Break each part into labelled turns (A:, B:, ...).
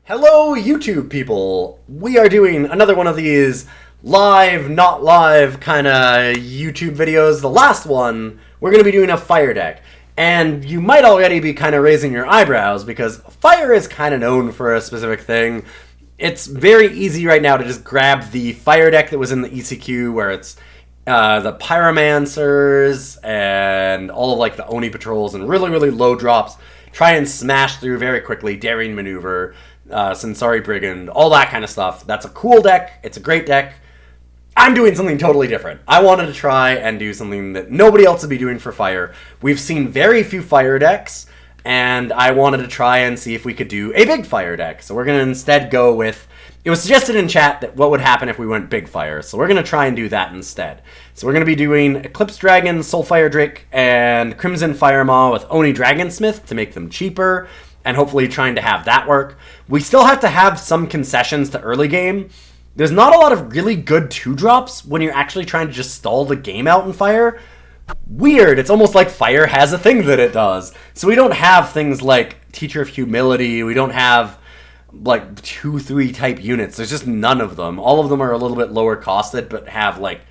A: Hello, YouTube people! We are doing another one of these live, not live kind of YouTube videos. The last one, we're going to be doing a fire deck. And you might already be kind of raising your eyebrows because fire is kind of known for a specific thing. It's very easy right now to just grab the fire deck that was in the ECQ where it's the Pyromancers and all of like the Oni patrols and really low drops. Try and smash through very quickly, Daring Maneuver, Sensari Brigand, all that kind of stuff. That's a cool deck. It's a great deck. I'm doing something totally different. I wanted to try and do something that nobody else would be doing for fire. We've seen very few fire decks, and I wanted to try and see if we could do a big fire deck. So we're going to instead go with... It was suggested in chat that what would happen if we went big fire, so we're going to try and do that instead. So we're going to be doing Eclipse Dragon, Soulfire Drake, and Crimson Firemaw with Oni Dragonsmith to make them cheaper, and hopefully trying to have that work. We still have to have some concessions to early game. There's not a lot of really good 2-drops when you're actually trying to just stall the game out in fire. Weird, it's almost like fire has a thing that it does. So we don't have things like Teacher of Humility, we don't have like 2-3 type units. There's just none of them. All of them are a little bit lower costed but have like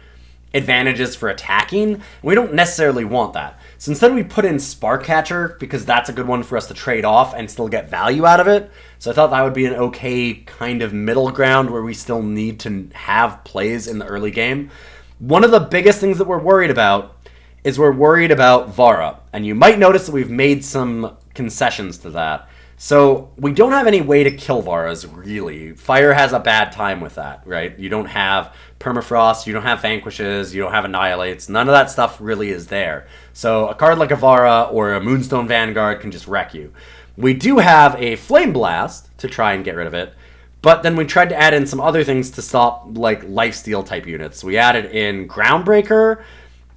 A: advantages for attacking. We don't necessarily want that. So instead we put in Sparkcatcher because that's a good one for us to trade off and still get value out of it. So I thought that would be an okay kind of middle ground where we still need to have plays in the early game. One of the biggest things that we're worried about is we're worried about Vara. And you might notice that we've made some concessions to that. So we don't have any way to kill Varas, really. Fire has a bad time with that, right? You don't have Permafrost, you don't have Vanquishes, you don't have Annihilates. None of that stuff really is there. So a card like a Vara or a Moonstone Vanguard can just wreck you. We do have a Flame Blast to try and get rid of it, but then we tried to add in some other things to stop like lifesteal type units. We added in Groundbreaker,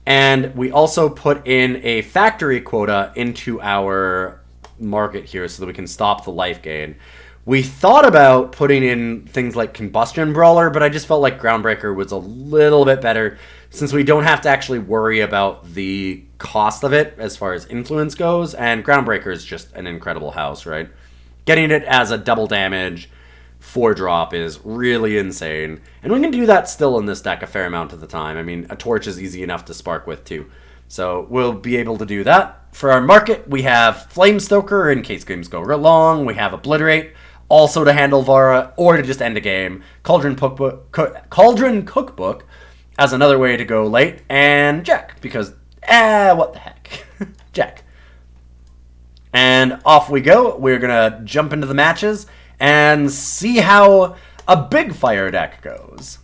A: and we also put in a factory quota into our market here so that we can stop the life gain. We thought about putting in things like Combustion Brawler, but I just felt like Groundbreaker was a little bit better since we don't have to actually worry about the cost of it as far as influence goes, and Groundbreaker is just an incredible house, right? Getting it as a double damage 4-drop is really insane, and we can do that still in this deck a fair amount of the time. I mean, a torch is easy enough to spark with too. So we'll be able to do that. For our market, we have Flamestoker in case games go long. We have Obliterate, also to handle Vara, or to just end a game. Cauldron Cookbook as another way to go late. And Jekk, because, what the heck. Jekk. And off we go. We're going to jump into the matches and see how a big fire deck goes.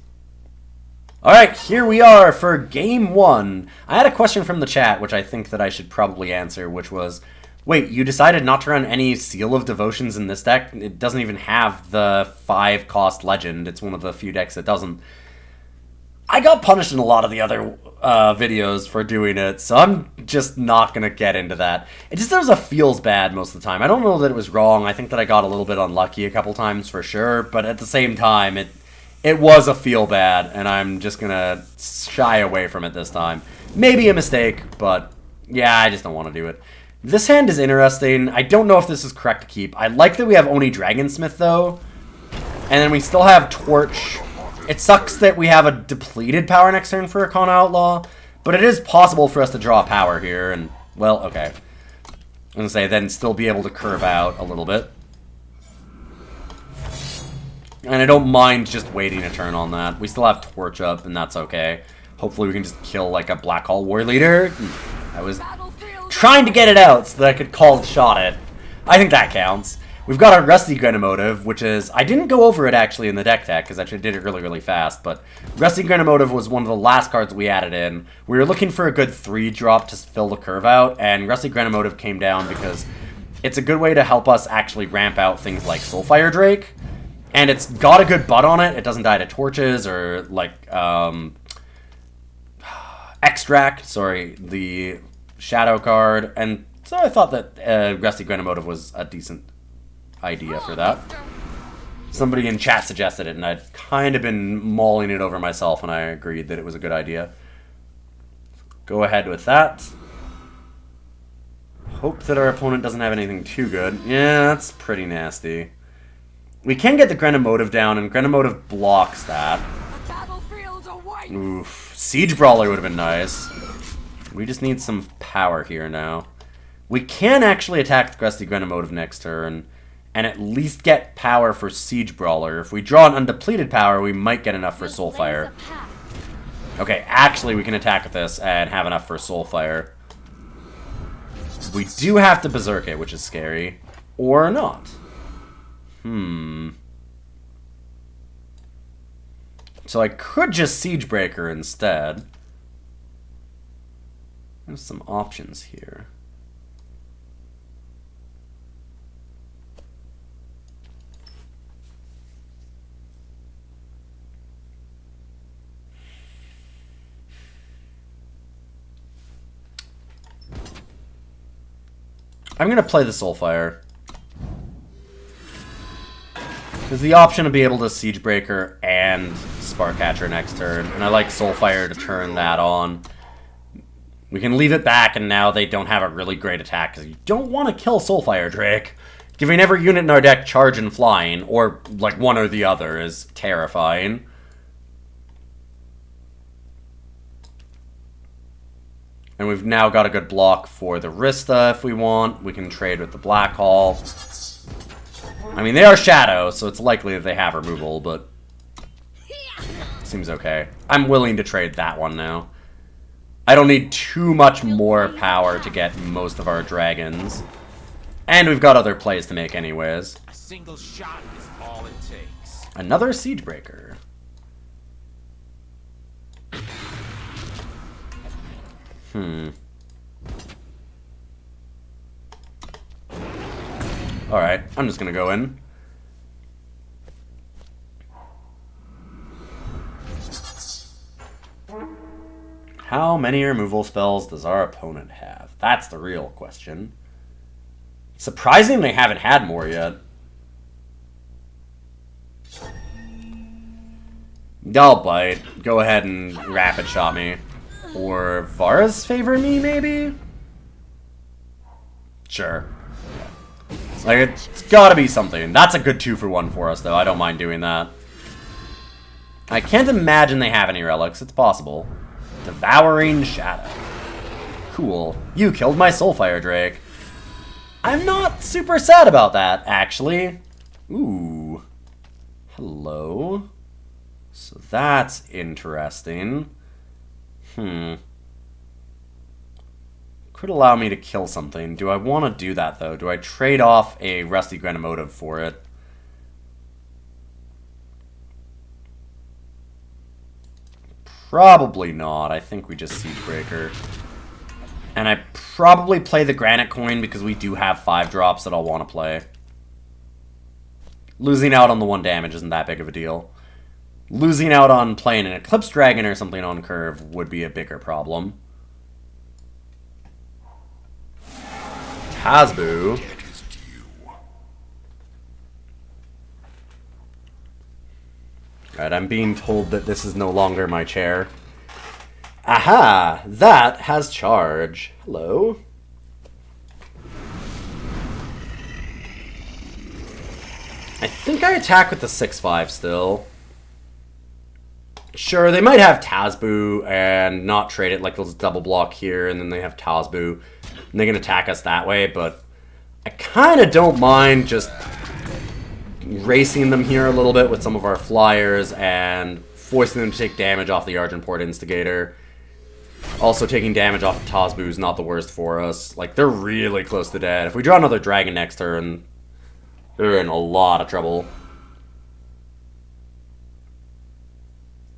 A: Alright, here we are for Game 1. I had a question from the chat, which I think that I should probably answer, which was, wait, you decided not to run any Seal of Devotions in this deck? It doesn't even have the 5-cost legend. It's one of the few decks that doesn't. I got punished in a lot of the other videos for doing it, so I'm just not going to get into that. It just does feels bad most of the time. I don't know that it was wrong. I think that I got a little bit unlucky a couple times for sure, but at the same time, it was a feel bad, and I'm just going to shy away from it this time. Maybe a mistake, but yeah, I just don't want to do it. This hand is interesting. I don't know if this is correct to keep. I like that we have Oni Dragonsmith, though. And then we still have Torch. It sucks that we have a depleted power next turn for Rakano Outlaw, but it is possible for us to draw power here, and, well, okay. I'm going to say, then still be able to curve out a little bit. And I don't mind just waiting a turn on that. We still have Torch up, and that's okay. Hopefully we can just kill, like, a Black Hole War Leader. I was trying to get it out so that I could call shot it. I think that counts. We've got our Rusty Grenamotive, which is... I didn't go over it, actually, in the deck tech, because I actually did it really fast, but Rusty Grenamotive was one of the last cards we added in. We were looking for a good 3-drop to fill the curve out, and Rusty Grenamotive came down because it's a good way to help us actually ramp out things like Soulfire Drake. And it's got a good butt on it. It doesn't die to torches or, like, Extract, sorry, the Shadow card. And so I thought that Rusty Grenamotive was a decent idea for that. Somebody in chat suggested it, and I'd kind of been mulling it over myself, and I agreed that it was a good idea. Go ahead with that. Hope that our opponent doesn't have anything too good. Yeah, that's pretty nasty. We can get the Grenamotive down, and Grenamotive blocks that. Oof. Siege Brawler would have been nice. We just need some power here now. We can actually attack the Crusty Grenamotive next turn, and at least get power for Siege Brawler. If we draw an undepleted power, we might get enough for Soulfire. Okay, actually we can attack with this and have enough for Soulfire. We do have to Berserk it, which is scary. Or not. So I could just Siegebreaker instead. There's some options here. I'm going to play the Soulfire. There's the option to be able to Siegebreaker and Sparkcatcher next turn, and I like Soulfire to turn that on. We can leave it back, and now they don't have a really great attack, because you don't want to kill Soulfire Drake. Giving every unit in our deck charge and flying, or like one or the other, is terrifying. And we've now got a good block for the Rista if we want. We can trade with the Black Hall. I mean, they are Shadow, so it's likely that they have removal, but seems okay. I'm willing to trade that one now. I don't need too much more power to get most of our dragons. And we've got other plays to make anyways.
B: A single shot is all it takes.
A: Another Siegebreaker. Alright, I'm just gonna go in. How many removal spells does our opponent have? That's the real question. Surprising they haven't had more yet. I'll bite. Go ahead and rapid shot me. Or Vara's favor me, maybe? Sure. Like, it's gotta be something. That's a good 2-for-1 for us, though. I don't mind doing that. I can't imagine they have any relics. It's possible. Devouring Shadow. Cool. You killed my Soulfire Drake. I'm not super sad about that, actually. Ooh. Hello. So that's interesting. Could allow me to kill something. Do I want to do that, though? Do I trade off a Rusty Grenamotive for it? Probably not. I think we just Siegebreaker. And I probably play the Granite coin because we do have 5 drops that I'll want to play. Losing out on the 1 damage isn't that big of a deal. Losing out on playing an Eclipse Dragon or something on curve would be a bigger problem. Tazbu. Alright, I'm being told that this is no longer my chair. Aha! That has charge. Hello. I think I attack with the 6-5 still. Sure, they might have Tazbu and not trade it, like they'll just double block here, and then they have Tazbu, and they can attack us that way, but I kind of don't mind just racing them here a little bit with some of our flyers and forcing them to take damage off the Argenport Instigator. Also, taking damage off of Tazbu is not the worst for us. Like, they're really close to dead. If we draw another dragon next turn, they're in a lot of trouble.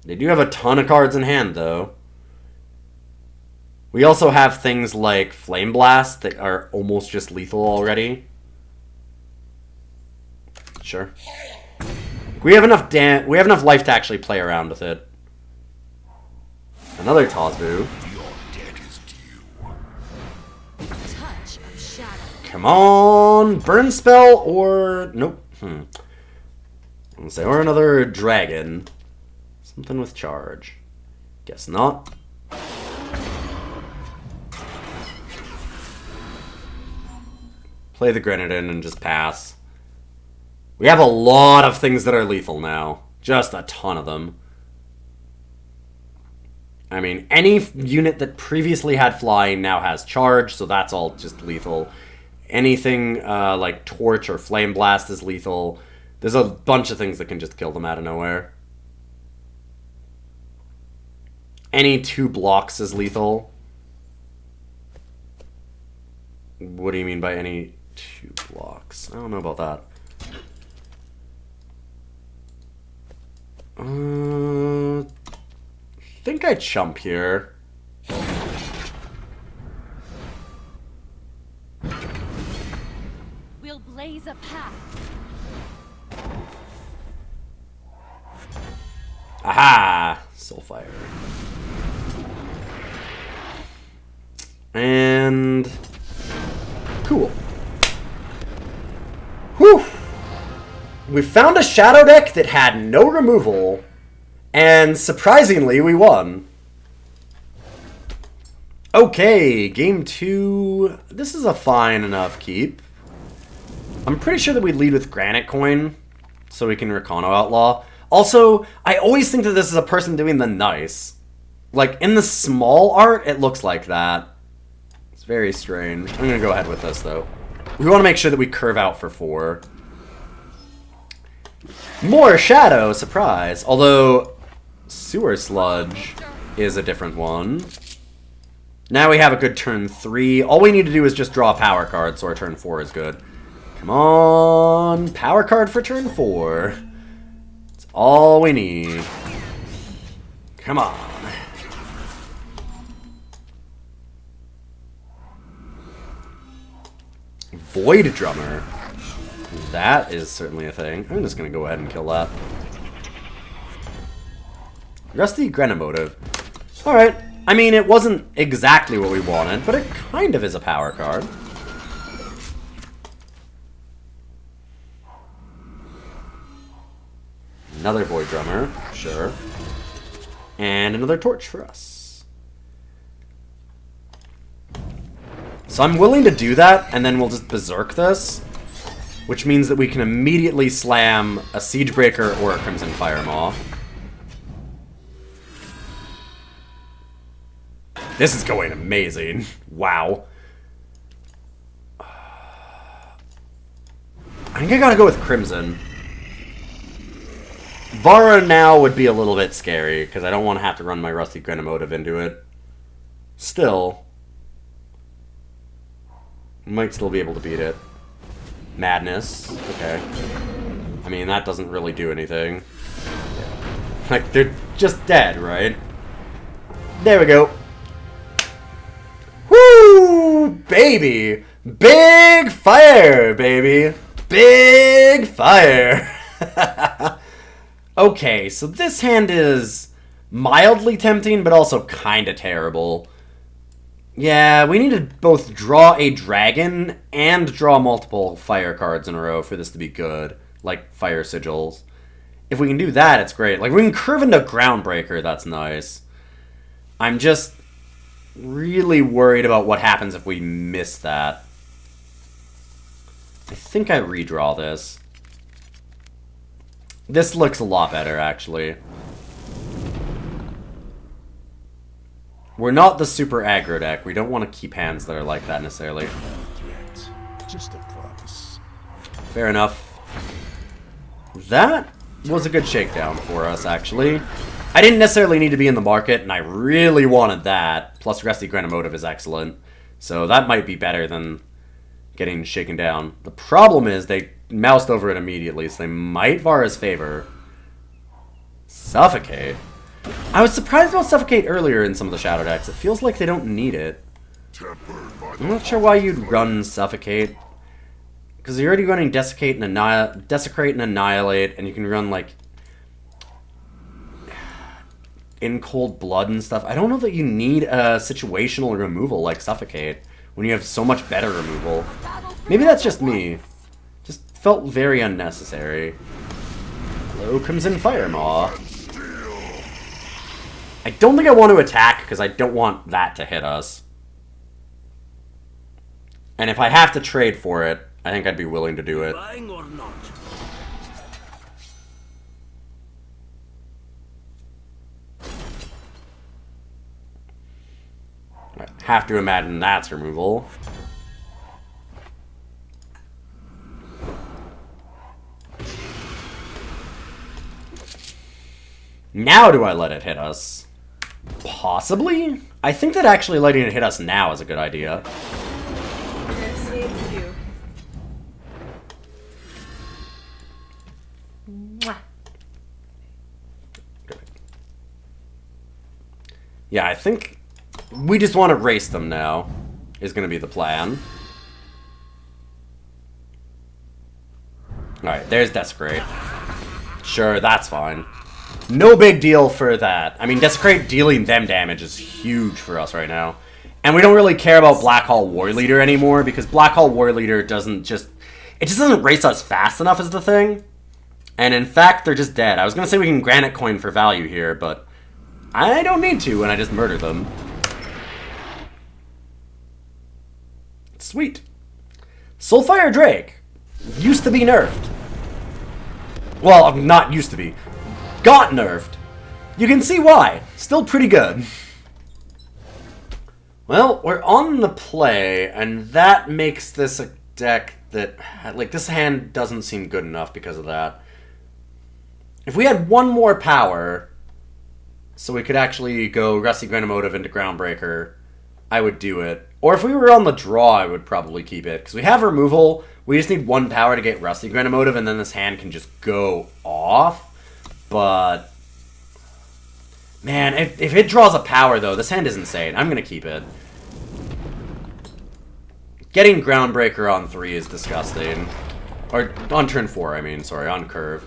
A: They do have a ton of cards in hand, though. We also have things like Flame Blast that are almost just lethal already. Sure. We have enough life to actually play around with it. Another Tazbu. Come on, burn spell or nope. Let's say or another dragon. Something with charge. Guess not. Play the Granite in and just pass. We have a lot of things that are lethal now. Just a ton of them. I mean, any unit that previously had flying now has charge, so that's all just lethal. Anything like Torch or Flame Blast is lethal. There's a bunch of things that can just kill them out of nowhere. Any 2 blocks is lethal. What do you mean by any 2 blocks? I don't know about that. I think I chump here.
C: We'll blaze a path.
A: Aha! Soulfire. And... cool. Whew! We found a shadow deck that had no removal, and surprisingly, we won. Okay, game 2. This is a fine enough keep. I'm pretty sure that we lead with Granite Coin, so we can Rakano Outlaw. Also, I always think that this is a person doing the nice. Like, in the small art, it looks like that. It's very strange. I'm gonna go ahead with this, though. We want to make sure that we curve out for 4. More Shadow, surprise. Although, Sewer Sludge is a different one. Now we have a good turn 3. All we need to do is just draw a power card, so our turn 4 is good. Come on, power card for turn 4. That's all we need. Come on. Void Drummer. That is certainly a thing. I'm just going to go ahead and kill that. Rusty Grenamotive. Alright. I mean, it wasn't exactly what we wanted, but it kind of is a power card. Another Void Drummer. Sure. And another Torch for us. So I'm willing to do that, and then we'll just Berserk this. Which means that we can immediately slam a Siegebreaker or a Crimson Firemaw. This is going amazing. Wow. I think I gotta go with Crimson. Vara now would be a little bit scary, because I don't want to have to run my Rusty Grenamotive into it. Still. Might still be able to beat it. Madness. Okay. I mean, that doesn't really do anything. Like, they're just dead, right? There we go. Woo! Baby! Big fire, baby! Big fire! Okay, so this hand is mildly tempting, but also kinda terrible. Yeah, we need to both draw a dragon and draw multiple fire cards in a row for this to be good. Like fire sigils. If we can do that, it's great. Like, we can curve into Groundbreaker, that's nice. I'm just really worried about what happens if we miss that. I think I redraw this. This looks a lot better, actually. We're not the super aggro deck. We don't want to keep hands that are like that necessarily.
B: Just a promise.
A: Fair enough. That was a good shakedown for us, actually. I didn't necessarily need to be in the market, and I really wanted that. Plus, Rusty Grenamotive is excellent. So that might be better than getting shaken down. The problem is they moused over it immediately, so they might Vara's favor. Suffocate. I was surprised about Suffocate earlier in some of the Shadow decks. It feels like they don't need it. I'm not sure why you'd run Suffocate. Because you're already running Desecrate and Annihilate, and you can run, like, In Cold Blood and stuff. I don't know that you need a situational removal like Suffocate when you have so much better removal. Maybe that's just me. Just felt very unnecessary. Hello, Crimson Firemaw. I don't think I want to attack because I don't want that to hit us. And if I have to trade for it, I think I'd be willing to do it. Have to imagine that's removal. Now do I let it hit us? Possibly? I think that actually letting it hit us now is a good idea. Yeah, I think we just want to race them now, is going to be the plan. Alright, there's Desecrate. Sure, that's fine. No big deal for that. I mean, Desecrate dealing them damage is huge for us right now. And we don't really care about Black Hole War Leader anymore, because Black Hole War Leader doesn't just... It just doesn't race us fast enough is the thing. And in fact, they're just dead. I was going to say we can Granite Coin for value here, but... I don't need to when I just murder them. Sweet. Soulfire Drake. Used to be nerfed. Well, not used to be. Got nerfed. You can see why. Still pretty good. Well, we're on the play, and that makes this a deck that... Like, this hand doesn't seem good enough because of that. If we had one more power... So we could actually go Rusty Grenamotive into Groundbreaker, I would do it. Or if we were on the draw, I would probably keep it. Because we have removal, we just need one power to get Rusty Grenamotive, and then this hand can just go off. But, man, if it draws a power, though, this hand is insane. I'm going to keep it. Getting Groundbreaker on 3 is disgusting. Or, on turn 4, I mean, sorry, on curve.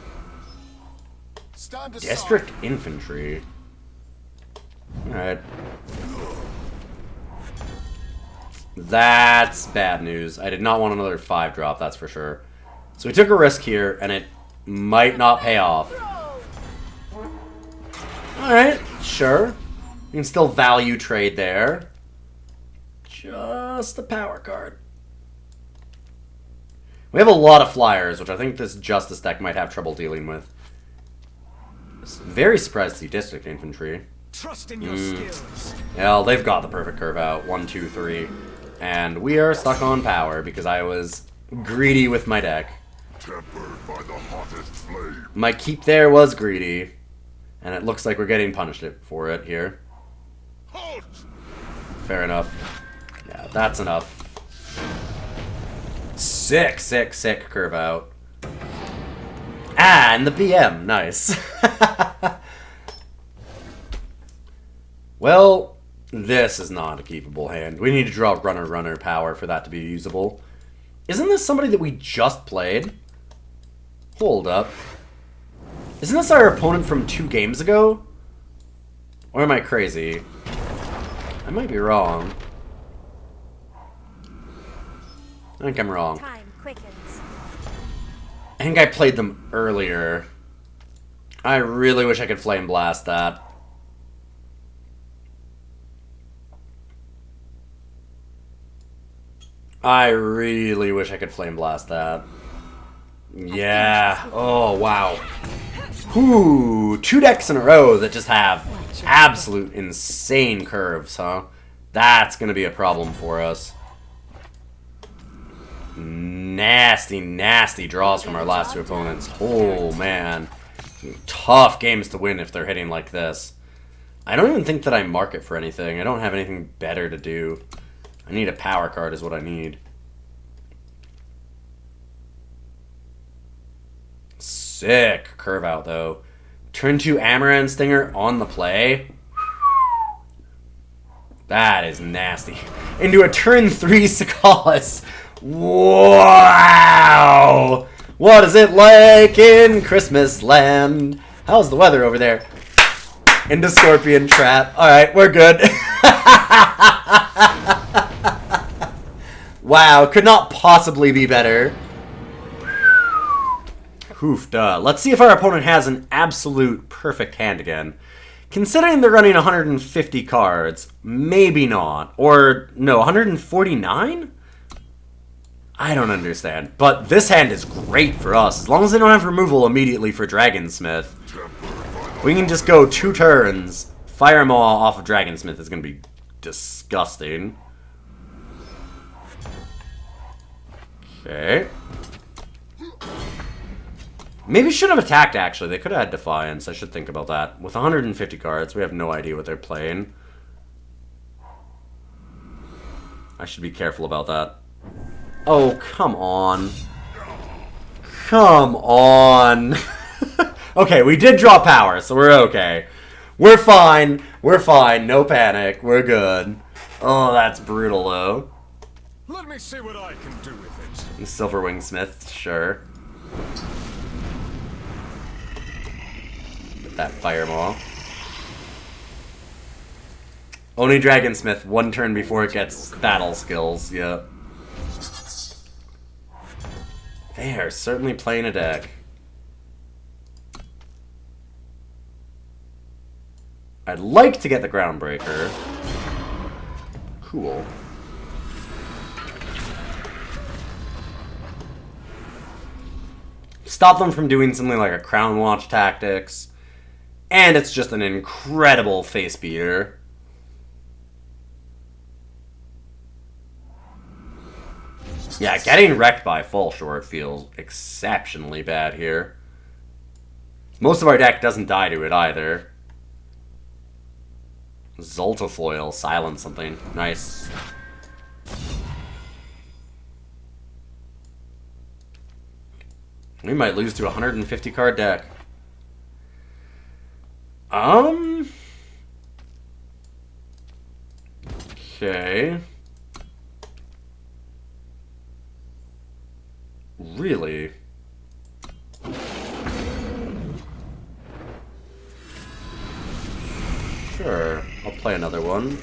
A: District Infantry. Alright. That's bad news. I did not want another 5-drop, that's for sure. So we took a risk here, and it might not pay off. Alright, sure. You can still value trade there. Just a power card. We have a lot of flyers, which I think this Justice deck might have trouble dealing with. Very surprised to see District Infantry.
B: Trust in your skills.
A: Well, they've got the perfect curve out. 1, 2, 3. And we are stuck on power because I was greedy with my deck.
B: Tempered by the hottest flame.
A: My keep there was greedy. And it looks like we're getting punished for it here.
B: Halt!
A: Fair enough. Yeah, that's enough. Sick, sick, sick curve out. Ah, and the BM. Nice. Well, this is not a keepable hand. We need to draw runner power for that to be usable. Isn't this somebody that we just played? Hold up. Isn't this our opponent from 2 games ago? Or am I crazy? I might be wrong. I think I'm wrong.
C: Time quickens.
A: I think I played them earlier. I really wish I could Flame Blast that. I really wish I could Flame Blast that. Yeah. Oh, wow. Ooh, 2 decks in a row that just have absolute insane curves, huh? That's going to be a problem for us. Nasty, nasty draws from our last 2 opponents. Oh, man. Tough games to win if they're hitting like this. I don't even think that I mark it for anything. I don't have anything better to do. I need a power card is what I need. Sick curve out, though. Turn 2 Amaranth Stinger on the play. That is nasty. Into a turn 3 Sakalis. Wow! What is it like in Christmas land? How's the weather over there? Into Scorpion Trap. Alright, we're good. Wow, could not possibly be better. Oof, duh. Let's see if our opponent has an absolute perfect hand again. Considering they're running 150 cards, maybe not. Or, no, 149? I don't understand. But this hand is great for us. As long as they don't have removal immediately for Dragonsmith. We can just go 2 turns. Firemaw off of Dragonsmith is going to be disgusting. Okay. Maybe should have attacked, actually. They could have had Defiance. I should think about that. With 150 cards, we have no idea what they're playing. I should be careful about that. Oh, come on. Come on. Okay, we did draw power, so we're okay. We're fine. We're fine. No panic. We're good. Oh, that's brutal, though.
B: Let me see what I can do with it.
A: Silverwingsmith, sure. Get that Firemaw. Oni Dragonsmith, one turn before it gets battle skills, yep. They are certainly playing a deck. I'd like to get the Groundbreaker. Cool. Stop them from doing something like a Crown Watch tactics. And it's just an incredible face beater. Yeah, getting wrecked by Fall Short feels exceptionally bad here. Most of our deck doesn't die to it either. Zoltafoil, silence something. Nice. We might lose to a 150 card deck. Okay. Really? Sure, I'll play another one.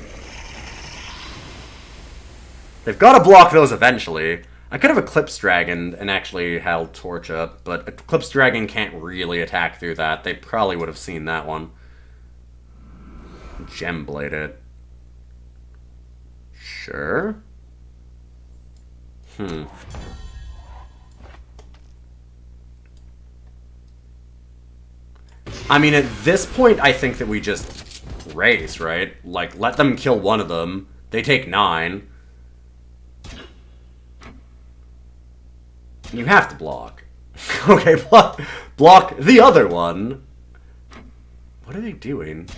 A: They've got to block those eventually. I could have Eclipse Dragon and actually held Torch up, but Eclipse Dragon can't really attack through that. They probably would have seen that one. Gemblade it. Sure. I mean, at this point, I think that we just race, right? Like, let them kill one of them. They take 9. You have to block. Okay, block the other one. What are they doing?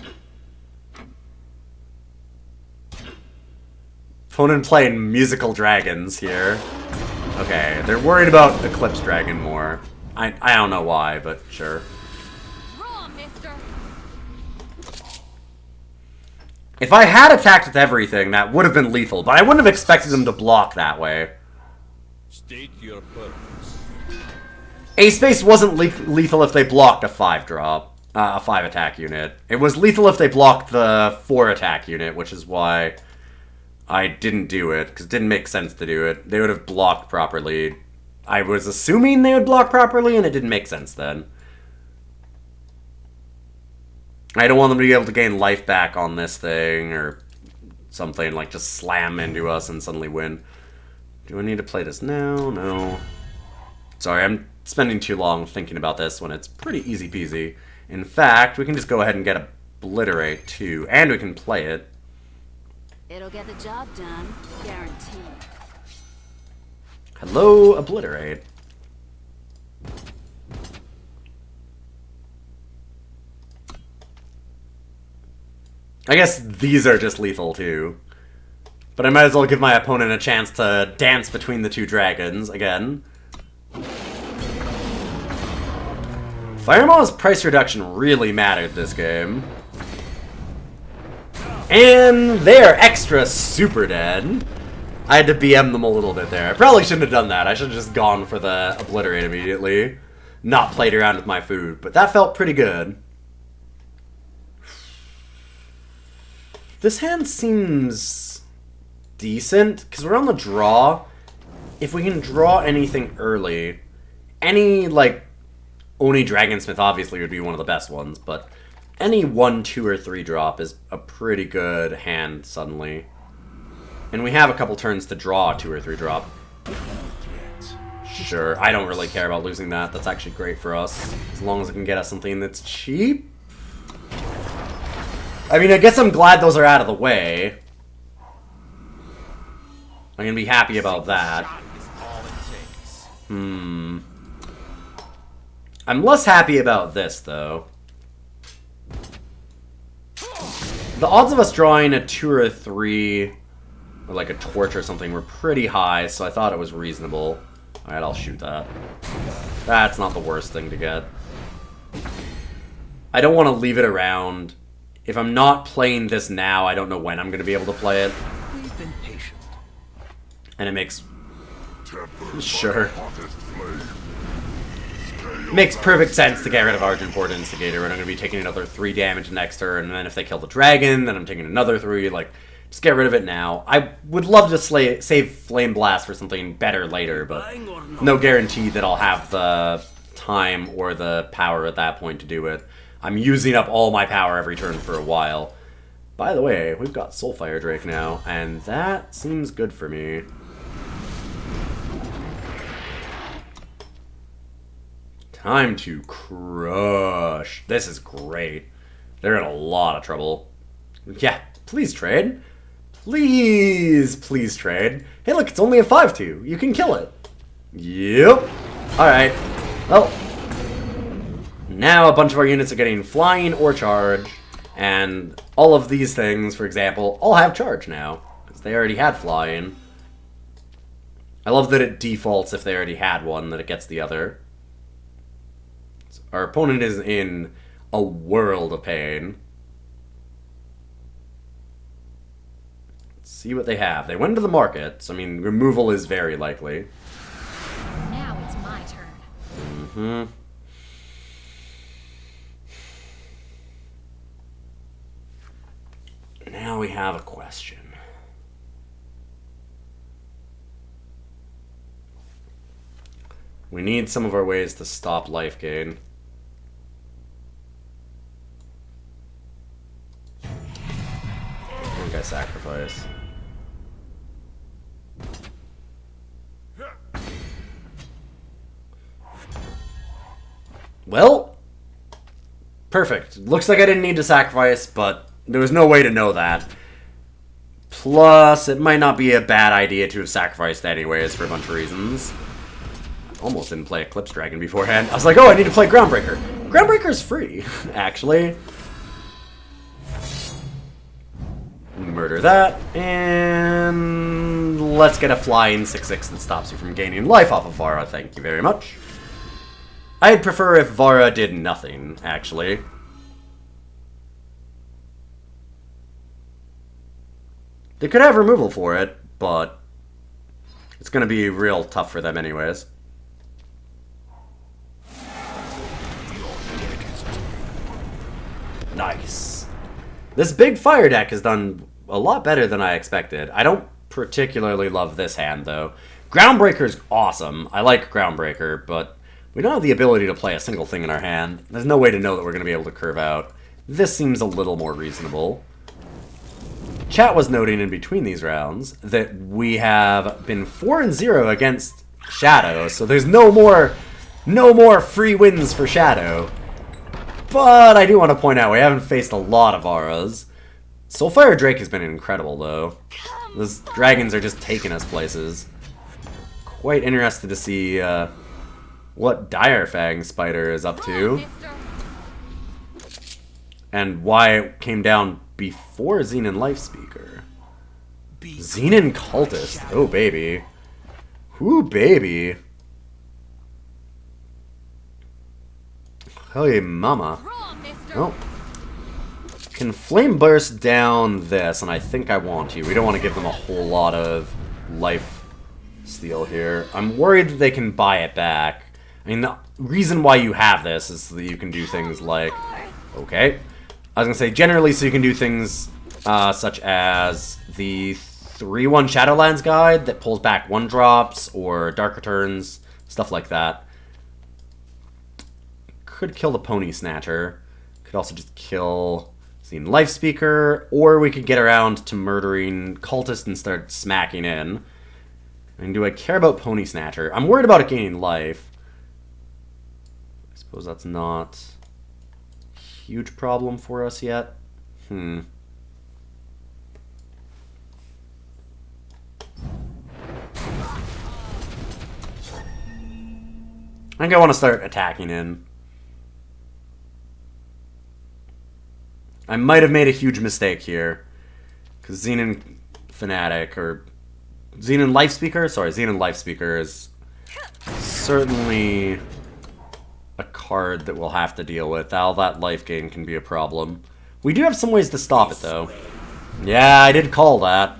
A: Opponent playing musical dragons here. Okay, they're worried about Eclipse Dragon more. I don't know why, but sure. If I had attacked with everything, that would have been lethal, but I wouldn't have expected them to block that way.
B: State your purpose.
A: Ace Space wasn't lethal if they blocked a 5-drop, a 5-attack unit. It was lethal if they blocked the 4-attack unit, which is why I didn't do it, because it didn't make sense to do it. They would have blocked properly. I was assuming they would block properly, and it didn't make sense then. I don't want them to be able to gain life back on this thing, or something, like just slam into us and suddenly win. Do I need to play this now? No. Sorry, I'm spending too long thinking about this when it's pretty easy peasy. In fact, we can just go ahead and get Obliterate too, and we can play it.
C: It'll get the job done, guaranteed.
A: Hello, Obliterate. I guess these are just lethal too. But I might as well give my opponent a chance to dance between the two dragons again. Firemaw's price reduction really mattered this game. And they're extra super dead. I had to BM them a little bit there. I probably shouldn't have done that. I should have just gone for the Obliterate immediately. Not played around with my food. But that felt pretty good. This hand seems decent, because we're on the draw. If we can draw anything early, any, like, Oni Dragonsmith obviously would be one of the best ones, but any 1, 2, or 3 drop is a pretty good hand suddenly. And we have a couple turns to draw a 2 or 3 drop. Sure, I don't really care about losing that. That's actually great for us, as long as it can get us something that's cheap. I mean, I guess I'm glad those are out of the way. I'm gonna be happy about that. I'm less happy about this, though. The odds of us drawing a 2 or a 3, or like a torch or something, were pretty high, so I thought it was reasonable. Alright, I'll shoot that. That's not the worst thing to get. I don't want to leave it around. If I'm not playing this now, I don't know when I'm going to be able to play it.
B: We've been patient.
A: And it makes... Sure. Makes perfect sense to get rid of Argent Port Instigator, and I'm going to be taking another 3 damage next turn, and then if they kill the dragon, then I'm taking another 3, like, just get rid of it now. I would love to save Flame Blast for something better later, but no guarantee that I'll have the time or the power at that point to do it. I'm using up all my power every turn for a while. By the way, we've got Soulfire Drake now, and that seems good for me. Time to crush. This is great. They're in a lot of trouble. Yeah, please trade. Please, please trade. Hey, look, it's only a 5-2. You can kill it. Yep. Alright. Well, now a bunch of our units are getting flying or charge. And all of these things, for example, all have charge now. Because they already had flying. I love that it defaults if they already had one, that it gets the other. Our opponent is in a world of pain. Let's see what they have. They went to the market, so I mean, removal is very likely.
D: Now it's my turn.
A: Now we have a question. We need some of our ways to stop life gain. I think I sacrifice. Well, perfect. Looks like I didn't need to sacrifice, but there was no way to know that. Plus, it might not be a bad idea to have sacrificed anyways for a bunch of reasons. I almost didn't play Eclipse Dragon beforehand. I was like, oh, I need to play Groundbreaker. Groundbreaker's free, actually. Murder that, and let's get a flying 6/6 that stops you from gaining life off of Vara, thank you very much. I'd prefer if Vara did nothing, actually. They could have removal for it, but it's going to be real tough for them anyways. Nice. This big fire deck has done a lot better than I expected. I don't particularly love this hand, though. Groundbreaker's awesome. I like Groundbreaker, but we don't have the ability to play a single thing in our hand. There's no way to know that we're going to be able to curve out. This seems a little more reasonable. Chat was noting in between these rounds that we have been 4-0 against Shadow, so there's no more free wins for Shadow. But I do want to point out we haven't faced a lot of auras. Soulfire Drake has been incredible, though. Those dragons are just taking us places. Quite interested to see what Direfang Spider is up to. And why it came down before Xenon Lifespeaker. Xenon Cultist. Oh, baby. Ooh, baby. Hey, mama. Oh. Can Flame Burst down this, and I think I want to. We don't want to give them a whole lot of life steal here. I'm worried that they can buy it back. I mean, the reason why you have this is so that you can do things like... Okay. I was going to say, generally, so you can do things such as the 3/1 Shadowlands Guide that pulls back 1-drops, or Dark Returns, stuff like that. Could kill the Pony Snatcher. Could also just kill Xenon Lifespeaker, or we could get around to murdering Cultist and start smacking in. And do I care about Pony Snatcher? I'm worried about it gaining life. I suppose that's not a huge problem for us yet. I think I want to start attacking in. I might have made a huge mistake here. Because Xenon Fanatic, or Xenon Lifespeaker? Sorry, Xenon Lifespeaker is certainly a card that we'll have to deal with. All that life gain can be a problem. We do have some ways to stop it, though. Yeah, I did call that.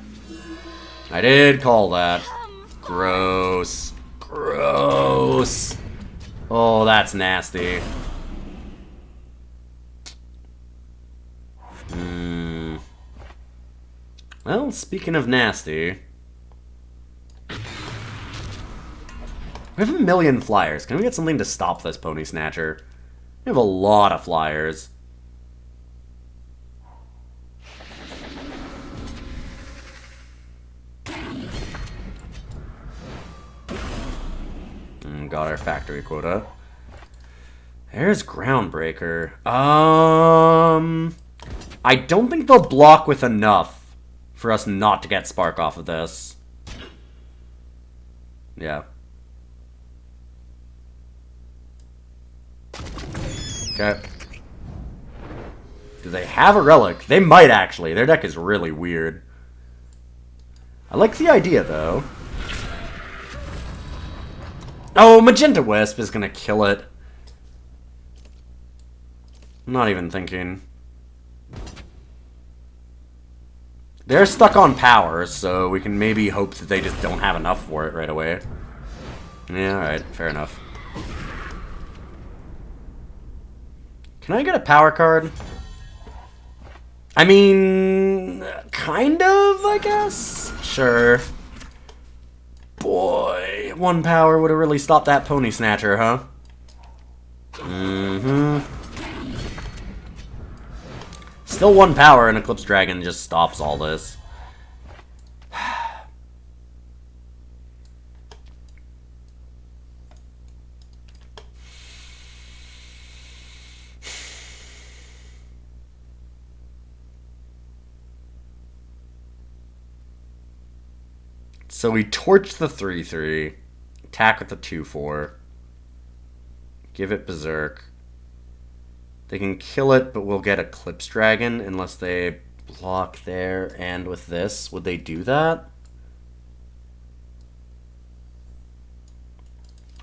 A: I did call that. Gross. Gross. Oh, that's nasty. Well, speaking of nasty... We have a million flyers. Can we get something to stop this Pony Snatcher? We have a lot of flyers. Got our factory quota. There's Groundbreaker. I don't think they'll block with enough for us not to get Spark off of this. Yeah. Okay. Do they have a relic? They might actually. Their deck is really weird. I like the idea, though. Oh, Magenta Wisp is gonna kill it. I'm not even thinking. They're stuck on power, so we can maybe hope that they just don't have enough for it right away. Yeah, alright, fair enough. Can I get a power card? I mean, kind of, I guess? Sure. Boy, 1 power would have really stopped that Pony Snatcher, huh? Still 1 power, and Eclipse Dragon just stops all this. So we torch the 3/3, attack with the 2/4, give it Berserk. They can kill it, but we'll get Eclipse Dragon unless they block there and with this. Would they do that?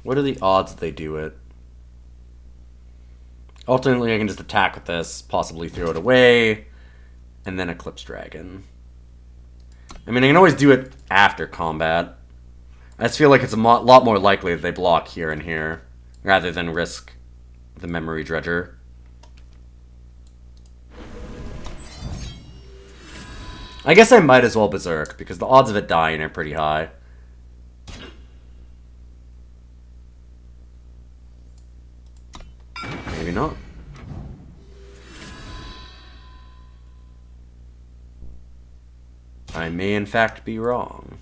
A: What are the odds that they do it? Ultimately, I can just attack with this, possibly throw it away, and then Eclipse Dragon. I mean, I can always do it after combat. I just feel like it's a lot more likely that they block here and here, rather than risk the Memory Dredger. I guess I might as well Berserk, because the odds of it dying are pretty high. Maybe not. I may in fact be wrong.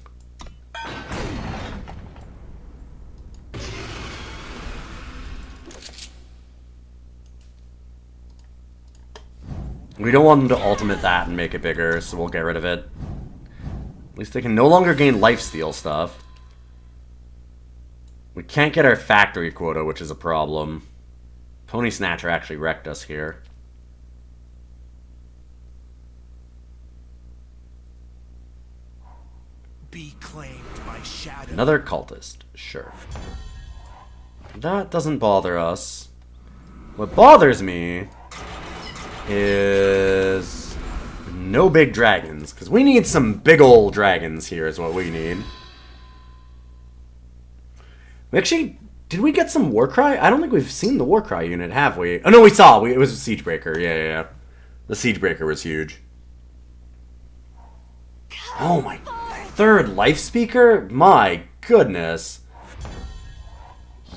A: We don't want them to ultimate that and make it bigger, so we'll get rid of it. At least they can no longer gain lifesteal stuff. We can't get our factory quota, which is a problem. Pony Snatcher actually wrecked us here.
E: Be claimed by shadow.
A: Another cultist, sure. That doesn't bother us. What bothers me is no big dragons, because we need some big old dragons here is what we need. We actually, did we get some Warcry? I don't think we've seen the Warcry unit, have we? Oh no, we saw. It was a Siegebreaker. Yeah. The Siegebreaker was huge. Oh my, 3rd Life Speaker? My goodness.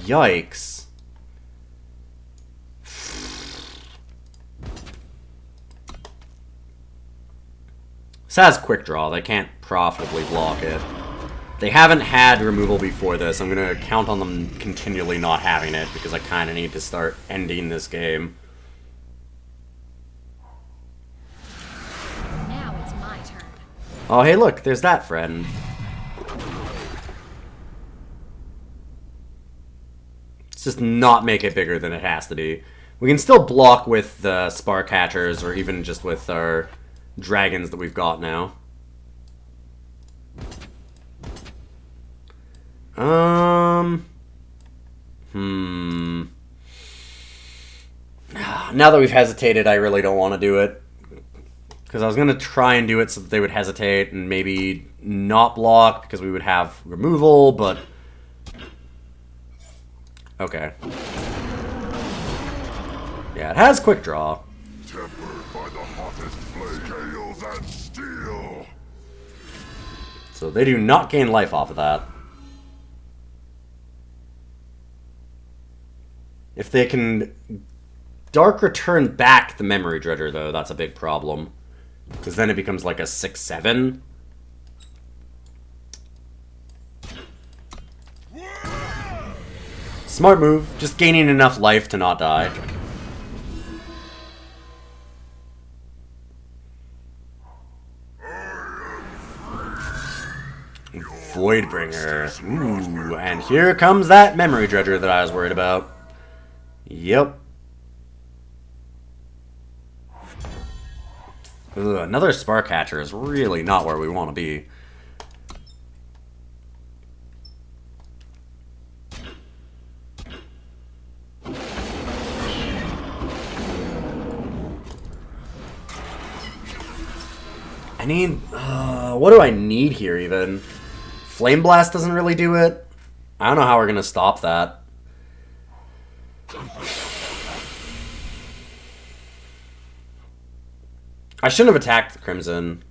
A: Yikes. This has Quick Draw. They can't profitably block it. They haven't had removal before this. I'm going to count on them continually not having it because I kind of need to start ending this game.
D: Now it's my turn.
A: Oh, hey, look. There's that friend. Let's just not make it bigger than it has to be. We can still block with the Spark Catchers, or even just with our dragons that we've got now. Now that we've hesitated, I really don't want to do it. Because I was going to try and do it so that they would hesitate and maybe not block because we would have removal, but... Okay. Yeah, it has quick draw.
F: Tempered by the hottest flame, scales and steel.
A: So they do not gain life off of that. If they can Dark Return back the Memory Dredger, though, that's a big problem. Because then it becomes like a 6/7. Smart move. Just gaining enough life to not die. Voidbringer. Ooh, and here comes that Memory Dredger that I was worried about. Yep. Ugh, another Spark Catcher is really not where we want to be. I need... what do I need here, even? Flame Blast doesn't really do it. I don't know how we're going to stop that. I shouldn't have attacked the Crimson.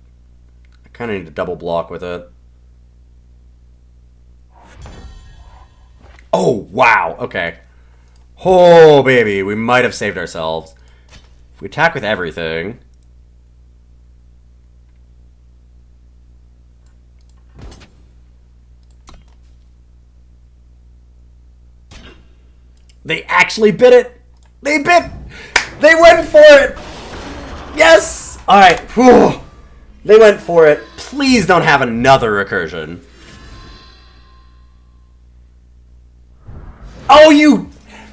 A: I kind of need to double block with it. Oh, wow. Okay. Oh, baby. We might have saved ourselves. If we attack with everything... They actually bit it! They bit! They went for it! Yes! Alright, whew. They went for it. Please don't have another recursion. Oh, you...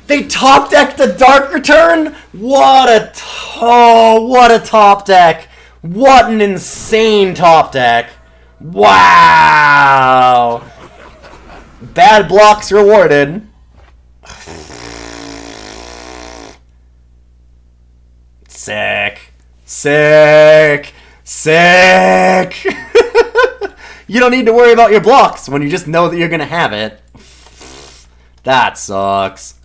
A: They top decked the Dark Return? What a... Oh, what a top deck. What an insane top deck. Wow. Bad blocks rewarded. Sick. Sick. Sick. You don't need to worry about your blocks when you just know that you're going to have it. That sucks.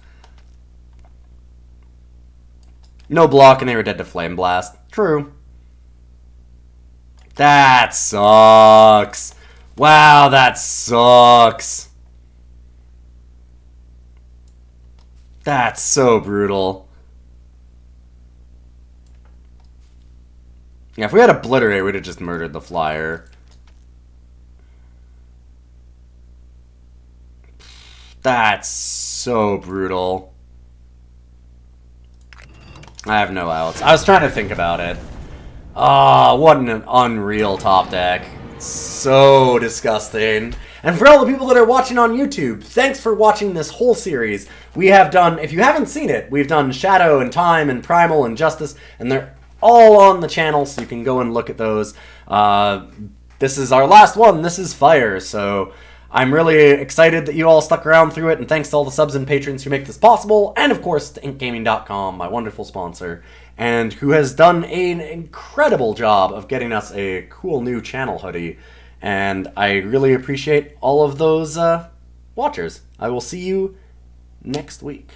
A: No block and they were dead to Flame Blast. True. That sucks. Wow, that sucks. That's so brutal. Yeah, if we had Obliterate, we'd have just murdered the flyer. That's so brutal. I have no outs. I was trying to think about it. Ah, what an unreal top deck. So disgusting. And for all the people that are watching on YouTube, thanks for watching this whole series. We have done, if you haven't seen it, we've done Shadow and Time and Primal and Justice, and they're all on the channel, so you can go and look at those. This is our last one. This is Fire, so I'm really excited that you all stuck around through it, and thanks to all the subs and patrons who make this possible, and of course to inkgaming.com, my wonderful sponsor, and who has done an incredible job of getting us a cool new channel hoodie, and I really appreciate all of those watchers. I will see you next week.